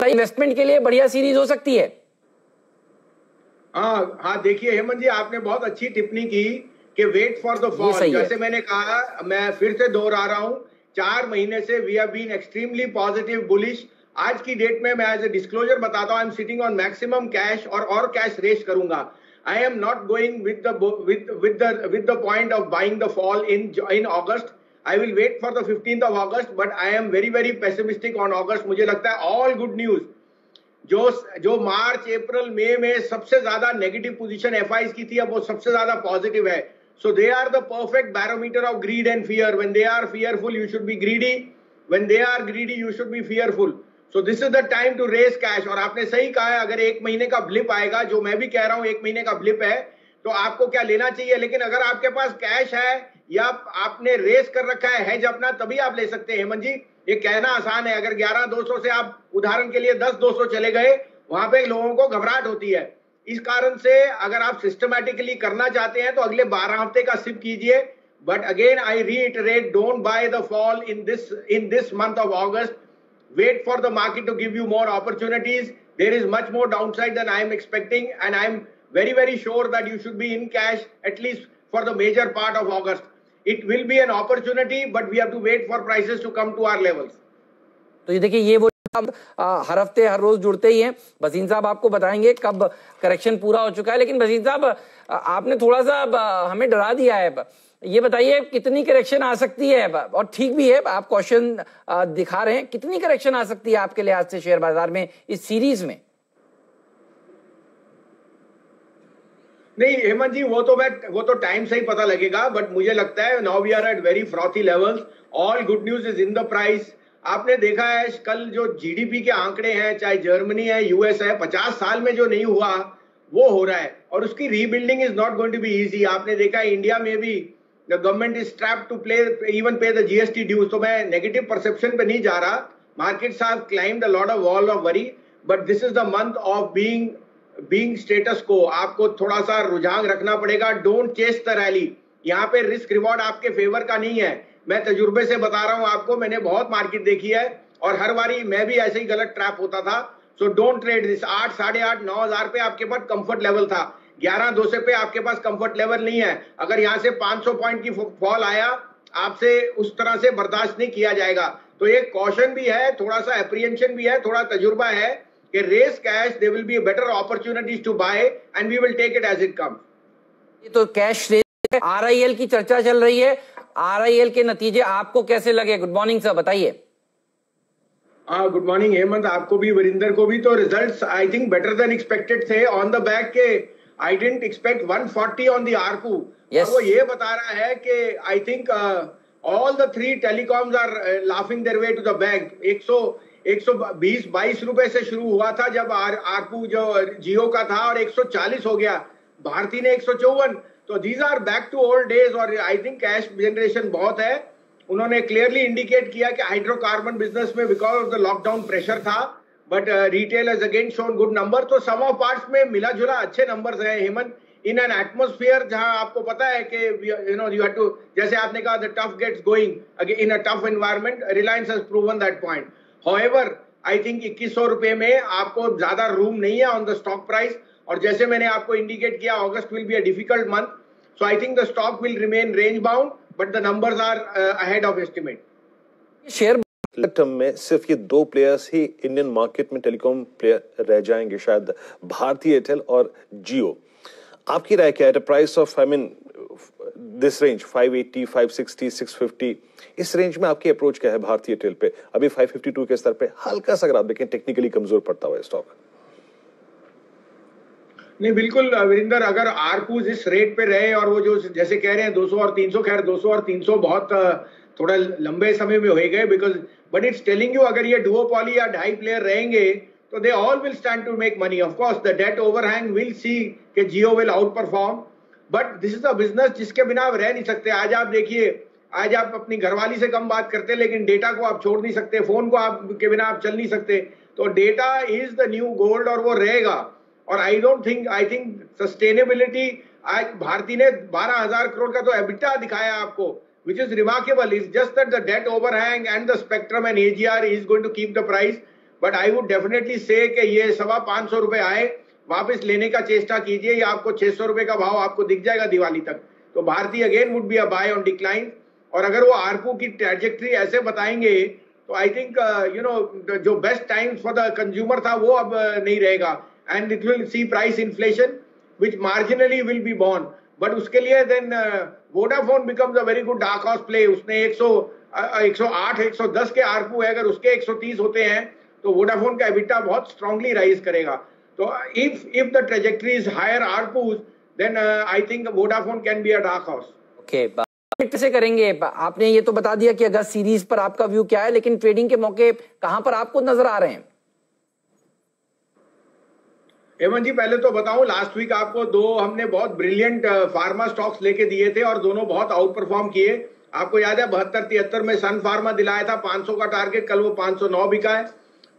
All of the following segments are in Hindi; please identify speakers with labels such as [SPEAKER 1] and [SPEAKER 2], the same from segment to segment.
[SPEAKER 1] इन्वेस्टमेंट के लिए बढ़िया सीरीज हो सकती है।
[SPEAKER 2] हाँ हाँ, देखिए हेमंत जी, आपने बहुत अच्छी टिप्पणी की कि वेट फॉर द फॉल। जैसे मैंने कहा, मैं फिर से दोहरा रहा हूं, 4 महीने से we have been extremely positive bullish. आज की डेट में मैं एज ए डिस्क्लोजर बताता हूं, I am sitting on maximum cash और कैश रेस करूंगा। I am not going with the point of buying the fall in August. I will wait for the 15th of August, but I am very very pessimistic on August. मुझे लगता है ऑल गुड न्यूज जो मार्च अप्रैल मई में सबसे ज्यादा नेगेटिव पोजीशन एफआईज की थी, अब वो सबसे ज्यादा पॉजिटिव है। So they are the perfect barometer of greed and fear. When they are fearful you should be greedy, when they are greedy you should be fearful. So this is the time to raise cash. और आपने सही कहा है, अगर 1 महीने का ब्लिप आएगा, जो मैं भी कह रहा हूं 1 महीने का ब्लिप है, तो आपको क्या लेना चाहिए। लेकिन अगर आपके पास कैश है या आपने रेस कर रखा है हेज अपना, तभी आप ले सकते हैं हेमंत जी। ये कहना आसान है, अगर 11,200 से आप उदाहरण के लिए 10,200 चले गए, वहां पे लोगों को घबराहट होती है। इस कारण से अगर आप सिस्टमैटिकली करना चाहते हैं तो अगले 12 हफ्ते का सिप कीजिए। But again I reiterate, don't buy the fall in this month of August. Wait for the market to give you more opportunities. There is much more downside than I am expecting, and I am very very sure that you should be in cash at least for the major part of August. It will be an opportunity, but we have to wait for prices to come to our levels.
[SPEAKER 1] तो ये देखिए, ये वो हर हफ्ते हर रोज जुड़ते ही हैं। भसीन साहब आपको बताएंगे कब करेक्शन पूरा हो चुका है। लेकिन भसीन साहब, आपने थोड़ा सा हमें डरा दिया है। ये बताइए कितनी करेक्शन आ सकती है, और ठीक भी है आप क्वेश्चन दिखा रहे हैं, कितनी करेक्शन आ सकती है आपके लिहाज से शेयर बाजार में इस सीरीज में।
[SPEAKER 2] नहीं हेमंत जी, वो तो टाइम से ही पता लगेगा। बट मुझे लगता है now we are at very frothy levels. All good news is in the price. आपने देखा है कल जो जीडीपी के आंकड़े हैं, चाहे जर्मनी है, यूएस है, 50 साल में जो नहीं हुआ वो हो रहा है, और उसकी rebuilding is not going to be easy. आपने देखा है इंडिया में भी the government is strapped to even pay the GST dues. तो मैं नेगेटिव परसेप्शन पे नहीं जा रहा। Markets have climbed a lot of wall of worry, but this is the month of being status quo. आपको थोड़ा सा रुझान रखना पड़ेगा। Don't chase the rally. यहाँ पे रिस्क रिवॉर्ड आपके फेवर का नहीं है। मैं तजुर्बे से बता रहा हूं आपको, मैंने बहुत मार्केट देखी है और हर बारी मैं भी ऐसे ही गलत ट्रैप होता था। So don't trade this. 8, 8.5, 9,000 पे आपके पास कंफर्ट लेवल था। 11,200 पे आपके पास कंफर्ट लेवल नहीं है। अगर यहाँ से 500 पॉइंट की फॉल आया, आपसे उस तरह से बर्दाश्त नहीं किया जाएगा। तो एक कॉशन भी है, थोड़ा सा एप्रीहेंशन भी है, थोड़ा तजुर्बा है कि raise cash, there will be better opportunities to buy and we will take it as it comes.
[SPEAKER 1] ये तो कैश रेस, आरआईएल की चर्चा चल रही है। आरआईएल के नतीजे आपको कैसे लगे? गुड मॉर्निंग सर, बताइए।
[SPEAKER 2] गुड मॉर्निंग हेमंत, आपको भी, वरिंदर को भी। तो results I think better than expected थे। ऑन द बैक के I didn't expect 140 on the ARPU. और वो ये बता रहा है कि I think all the 3 telecoms are laughing their way to the bank. 120-22 रुपए से शुरू हुआ था जब आरपू जो जियो का था, और 140 हो गया। भारती ने 154। तो these are back to old days. और आई थिंक कैश जनरेशन बहुत है। उन्होंने क्लियरली इंडिकेट किया कि हाइड्रोकार्बन बिजनेस में because of the lockdown pressure था, but retail has again shown good number. तो सम ऑफ पार्ट्स में मिला जुला अच्छे नंबर्स रहे हेमंत, इन एन एटमोस्फियर जहां आपको पता है कि यू हैव टू, जैसे आपने कहा, the tough gets going in a tough environment. Reliance has proven that point. However I think 2100 रुपए में आपको ज्यादा रूम नहीं है ऑन द स्टॉक प्राइस। और जैसे मैंने आपको इंडिकेट किया, August will be a difficult month. So I think the stock will remain range bound, but the numbers are ahead of estimate.
[SPEAKER 1] Share
[SPEAKER 3] term में सिर्फ ये 2 प्लेयर्स ही इंडियन मार्केट में टेलीकॉम प्लेयर रह जाएंगे, शायद भारती एयरटेल और जियो। आपकी राय क्या है? Price of I mean this range 580, 560, 650, इस रेंज में आपकी अप्रोच क्या है भारतीय एयरटेल पे? अभी 552 के स्तर पे हल्का सा अगर आप देखें टेक्निकली कमजोर पड़ता हुआ स्टॉक।
[SPEAKER 2] नहीं बिल्कुल वीरेंद्र, अगर आरपूज इस रेट पे रहे और वो जो जैसे कह रहे हैं 200 और 300, खैर 200 और 300 बहुत थोड़ा लंबे समय में हो गए, because but it's telling you अगर ये डुओपॉली या 2.5 प्लेयर रहेंगे तो they all will stand to make money. Of course the debt overhang will see कि Jio will outperform, but this is a business जिसके बिना आप रह नहीं सकते। आज आप देखिए, आज आप अपनी घरवाली से कम बात करते, लेकिन डेटा को आप छोड़ नहीं सकते, फोन को आप के बिना आप चल नहीं सकते। तो data is the new gold और वो रहेगा। और आई थिंक सस्टेनेबिलिटी, आज भारती ने 12,000 करोड़ का तो एबिटा दिखाया आपको, which is remarkable. It's just that the debt overhang and the spectrum and AGR is going to keep the price. But I would definitely से कि ये 550 रुपए आए, वापस लेने का चेष्टा कीजिए, या आपको 600 रुपए का भाव आपको दिख जाएगा दिवाली तक। तो Bharti again would be a buy on decline. और अगर वो आरपू की ट्रैजेक्टरी ऐसे बताएंगे तो आई थिंक जो best times for the consumer था वो अब नहीं रहेगा, and it will see price inflation which marginally will be borne. But उसके लिए then Vodafone becomes a very good dark horse play. उसने 108 110 के आरपू है, अगर उसके 130 होते हैं तो वोडाफोन का एबिटा बहुत स्ट्रांगली राइज करेगा। तो if the trajectory is higher ARPUs, then I think Vodafone can be a dark horse.
[SPEAKER 1] Okay, कैसे करेंगे? आपने ये तो बता दिया कि अगस्त सीरीज पर आपका व्यू क्या है, लेकिन ट्रेडिंग के मौके कहां पर आपको नजर आ रहे हैं?
[SPEAKER 2] हेमंत जी, पहले तो बताऊं, लास्ट वीक आपको दो हमने बहुत ब्रिलियंट फार्मा स्टॉक्स लेके दिए थे और दोनों बहुत आउट परफॉर्म किए। आपको याद है 72-73 में सन फार्मा दिलाया था 500 का टारगेट, कल वो 509 बिका है।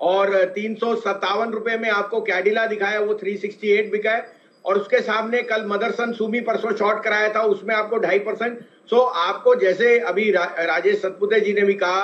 [SPEAKER 2] और 357 रुपए में आपको कैडिला दिखाया, वो 368 बिका है। और उसके सामने कल मदरसन सुमी परसों शॉर्ट कराया था, उसमें आपको 2.5%। सो आपको जैसे अभी राजेश सतपुते जी ने भी कहा,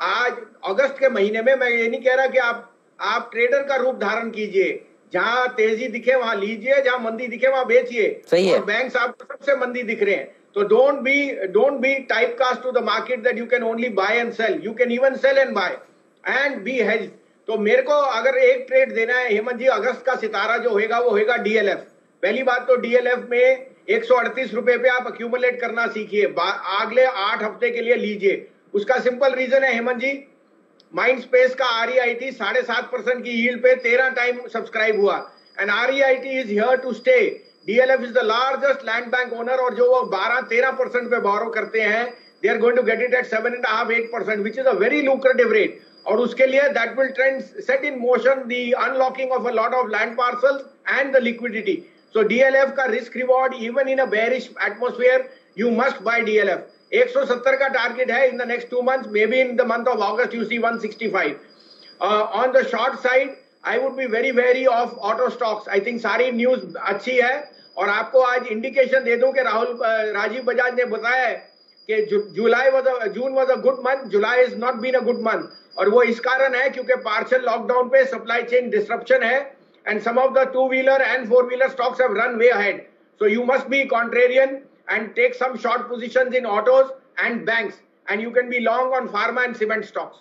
[SPEAKER 2] आज अगस्त के महीने में मैं ये नहीं कह रहा कि आप ट्रेडर का रूप धारण कीजिए, जहां तेजी दिखे वहां लीजिए, जहां मंदी दिखे वहां बेचिए।
[SPEAKER 1] सही है।
[SPEAKER 2] और बैंक्स आपको सबसे मंदी दिख रहे हैं, तो don't be typecast to the market that you can only buy and sell. You can even sell and buy and be hedge. तो मेरे को अगर एक ट्रेड देना है हेमंत जी, अगस्त का सितारा जो होगा वो होगा डीएलएफ। पहली बात तो डीएलएफ में 138 रुपए पे आप अक्यूमुलेट करना सीखिए, अगले 8 हफ्ते के लिए लीजिए। उसका सिंपल रीजन है हेमंत जी, माइंड स्पेस का REIT 7.5% की यील्ड पे 13 टाइम सब्सक्राइब हुआ, and REIT is here to stay. DLF is the largest land bank owner, और जो वो 12-13% पे बोरो करते हैं, they are going to get it at 7.5-8%, which is a very lucrative rate. और उसके लिए that will trend set in motion the unlocking of a lot of land parcels and the liquidity. So DLF का risk reward even in a bearish atmosphere, you must buy DLF। 170 का टारगेट है in the next 2 months, maybe in the month of August you see 165। On the short side I would be very very off auto stocks. I think सारी न्यूज अच्छी है, और आपको आज इंडिकेशन दे दूं कि राजीव बजाज ने बताया है कि June was a good month, July is not been a good month. और वो इस कारण है क्योंकि पार्शियल लॉकडाउन पे सप्लाई चेन डिस्ट्रप्शन है, and some of the 2-wheeler and 4-wheeler stocks have run way ahead. So you must be contrarian and take some short positions in autos and banks, and you can be long on pharma and cement stocks.